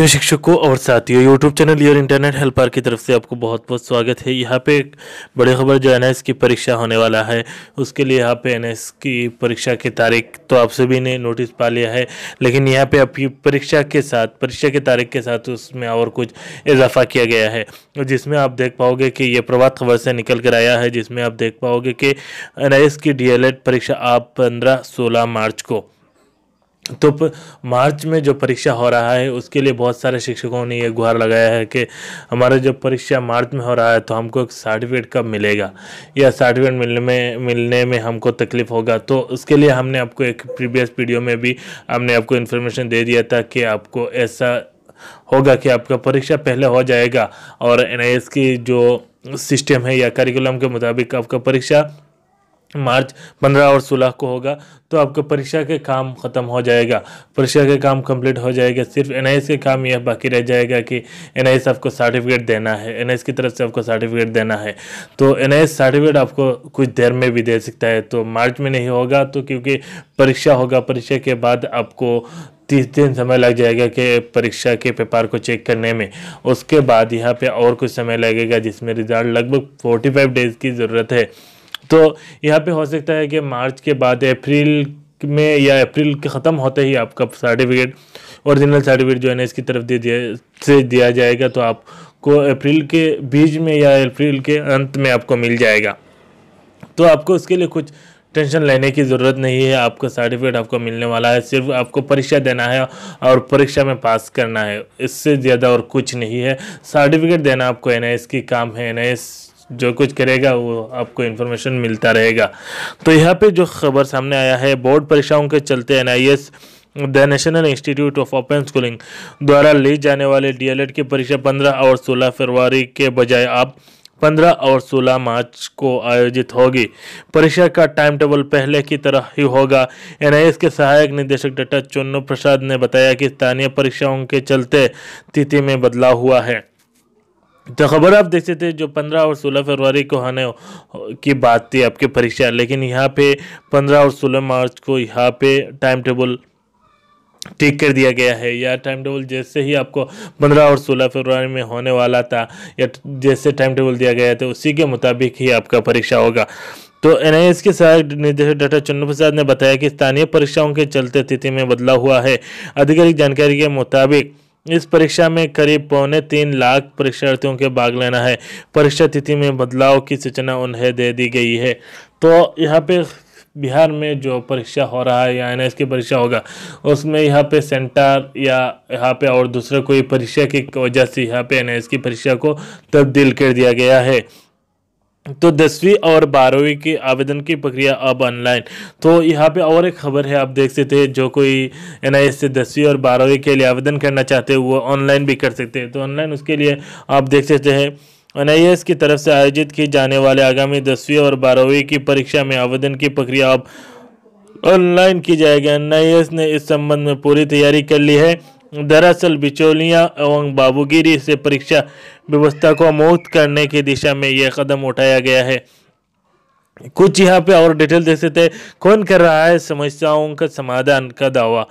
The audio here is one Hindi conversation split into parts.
प्रिय शिक्षकों और साथियों, YouTube channel your internet helper की तरफ से आपको बहुत बहुत स्वागत है। यहाँ पे एक बड़ी खबर जो एनआईएस की परीक्षा होने वाला है, उसके लिए यहाँ पे एनआईएस की परीक्षा की तारीख तो आप सभी ने नोटिस पा लिया है, लेकिन यहाँ पे आपकी परीक्षा की तारीख के साथ उसमें और कुछ इजाफा किया गया है, जिसमें आप देख पाओगे कि ये प्रभात खबर से निकल कर आया है, जिसमें आप देख पाओगे कि एनआईएस की डीएलएड परीक्षा आप 15-16 मार्च को, तो मार्च में जो परीक्षा हो रहा है उसके लिए बहुत सारे शिक्षकों ने ये गुहार लगाया है कि हमारा जब परीक्षा मार्च में हो रहा है तो हमको एक सर्टिफिकेट कब मिलेगा, या सर्टिफिकेट मिलने में हमको तकलीफ होगा। तो उसके लिए हमने आपको एक प्रीवियस वीडियो में भी हमने आपको इन्फॉर्मेशन दे दिया था कि आपको ऐसा होगा कि आपका परीक्षा पहले हो जाएगा और एनआईएस की जो सिस्टम है या करिकुलम के मुताबिक आपका परीक्षा मार्च 15 और 16 को होगा, तो आपका परीक्षा के काम ख़त्म हो जाएगा, परीक्षा के काम कंप्लीट हो जाएगा। सिर्फ एनआईएस के काम यह बाकी रह जाएगा कि एनआईएस आपको सर्टिफिकेट देना है, एनआईएस की तरफ से आपको सर्टिफिकेट देना है। तो एनआईएस सर्टिफिकेट आपको कुछ देर में भी दे सकता है। तो मार्च में नहीं होगा तो क्योंकि परीक्षा होगा, परीक्षा के बाद आपको 30 दिन समय लग जाएगा कि परीक्षा के पेपर को चेक करने में। उसके बाद यहाँ पे और कुछ समय लगेगा, जिसमें रिजल्ट लगभग 45 डेज़ की ज़रूरत है। तो यहाँ पे हो सकता है कि मार्च के बाद अप्रैल में या अप्रैल के ख़त्म होते ही आपका सर्टिफिकेट, ओरिजिनल सर्टिफिकेट जो एनआईएस की तरफ दिया जाएगा, तो आपको अप्रैल के बीच में या अप्रैल के अंत में आपको मिल जाएगा। तो आपको उसके लिए कुछ टेंशन लेने की ज़रूरत नहीं है, आपका सर्टिफिकेट आपको मिलने वाला है। सिर्फ आपको परीक्षा देना है और परीक्षा में पास करना है, इससे ज़्यादा और कुछ नहीं है। सर्टिफिकेट देना आपको एनआईएस की काम है, एनआईएस जो कुछ करेगा वो आपको इन्फॉर्मेशन मिलता रहेगा। तो यहाँ पे जो खबर सामने आया है, बोर्ड परीक्षाओं के चलते NIS the national institute of open schooling द्वारा ली जाने वाले डीएलएड की परीक्षा 15 और 16 फरवरी के बजाय अब 15 और 16 मार्च को आयोजित होगी। परीक्षा का टाइम टेबल पहले की तरह ही होगा। एनआईएस के सहायक निदेशक डॉक्टर चुन्नू प्रसाद ने बताया कि स्थानीय परीक्षाओं के चलते तिथि में बदलाव हुआ है। तो खबर आप देख सकते थे, जो 15 और 16 फरवरी को होने की बात थी आपकी परीक्षा, लेकिन यहाँ पे 15 और 16 मार्च को यहाँ पे टाइम टेबल ठीक कर दिया गया है। या टाइम टेबल जैसे ही आपको 15 और 16 फरवरी में होने वाला था, या जैसे टाइम टेबल दिया गया था उसी के मुताबिक ही आपका परीक्षा होगा। तो एनआईएस के सहायक निदेशक डॉक्टर चुन्नू प्रसाद ने बताया कि स्थानीय परीक्षाओं के चलते तिथि में बदलाव हुआ है। आधिकारिक जानकारी के मुताबिक इस परीक्षा में करीब 3.25 लाख परीक्षार्थियों के भाग लेना है। परीक्षा तिथि में बदलाव की सूचना उन्हें दे दी गई है। तो यहाँ पे बिहार में जो परीक्षा हो रहा है या एनआईएस की परीक्षा होगा, उसमें यहाँ पे सेंटर या यहाँ पे और दूसरे कोई परीक्षा की वजह से यहाँ पे एनआईएस की परीक्षा को तब्दील कर दिया गया है। तो 10वीं और 12वीं की आवेदन की प्रक्रिया अब ऑनलाइन। तो यहाँ पे और एक खबर है, आप देख सकते हैं, जो कोई एनआईएस से 10वीं और 12वीं के लिए आवेदन करना चाहते हैं वो ऑनलाइन भी कर सकते हैं। तो ऑनलाइन उसके लिए आप देख सकते हैं, एनआईएस की तरफ से आयोजित की जाने वाले आगामी 10वीं और 12वीं की परीक्षा में आवेदन की प्रक्रिया अब ऑनलाइन की जाएगी। एनआईएस ने इस संबंध में पूरी तैयारी कर ली है। दरअसल बिचौलियां एवं बाबूगिरी से परीक्षा व्यवस्था को मुक्त करने की दिशा में यह कदम उठाया गया है। कुछ यहाँ पे और डिटेल देख सकते हैं। कौन कर रहा है समस्याओं का समाधान का दावा?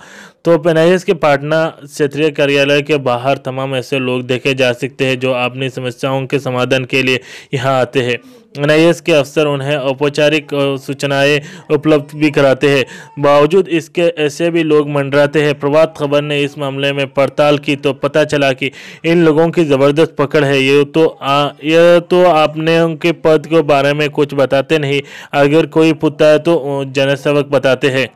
तो एनआईएस के पाटना क्षेत्रीय कार्यालय के बाहर तमाम ऐसे लोग देखे जा सकते हैं जो अपनी समस्याओं के समाधान के लिए यहाँ आते हैं। एनआईएस के अफसर उन्हें औपचारिक सूचनाएं उपलब्ध भी कराते हैं। बावजूद इसके ऐसे भी लोग मंडराते हैं। प्रभात खबर ने इस मामले में पड़ताल की तो पता चला कि इन लोगों की ज़बरदस्त पकड़ है। ये तो आपने उनके पद के बारे में कुछ बताते नहीं, अगर कोई पूछता है तो जनसेवक बताते हैं।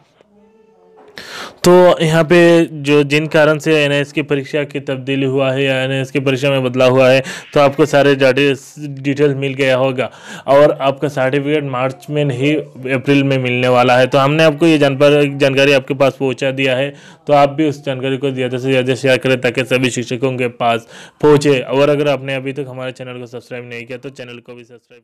तो यहाँ पे जो जिन कारण से एनआईएस की परीक्षा की तब्दीली हुआ है या एनआईएस की परीक्षा में बदलाव हुआ है, तो आपको सारे डिटेल्स मिल गया होगा और आपका सर्टिफिकेट मार्च में नहीं अप्रैल में मिलने वाला है। तो हमने आपको ये जानकारी आपके पास पहुँचा दिया है, तो आप भी उस जानकारी को ज़्यादा से ज़्यादा शेयर करें ताकि सभी शिक्षकों के पास पहुँचे। और अगर आपने अभी तक हमारे चैनल को सब्सक्राइब नहीं किया तो चैनल को भी सब्सक्राइब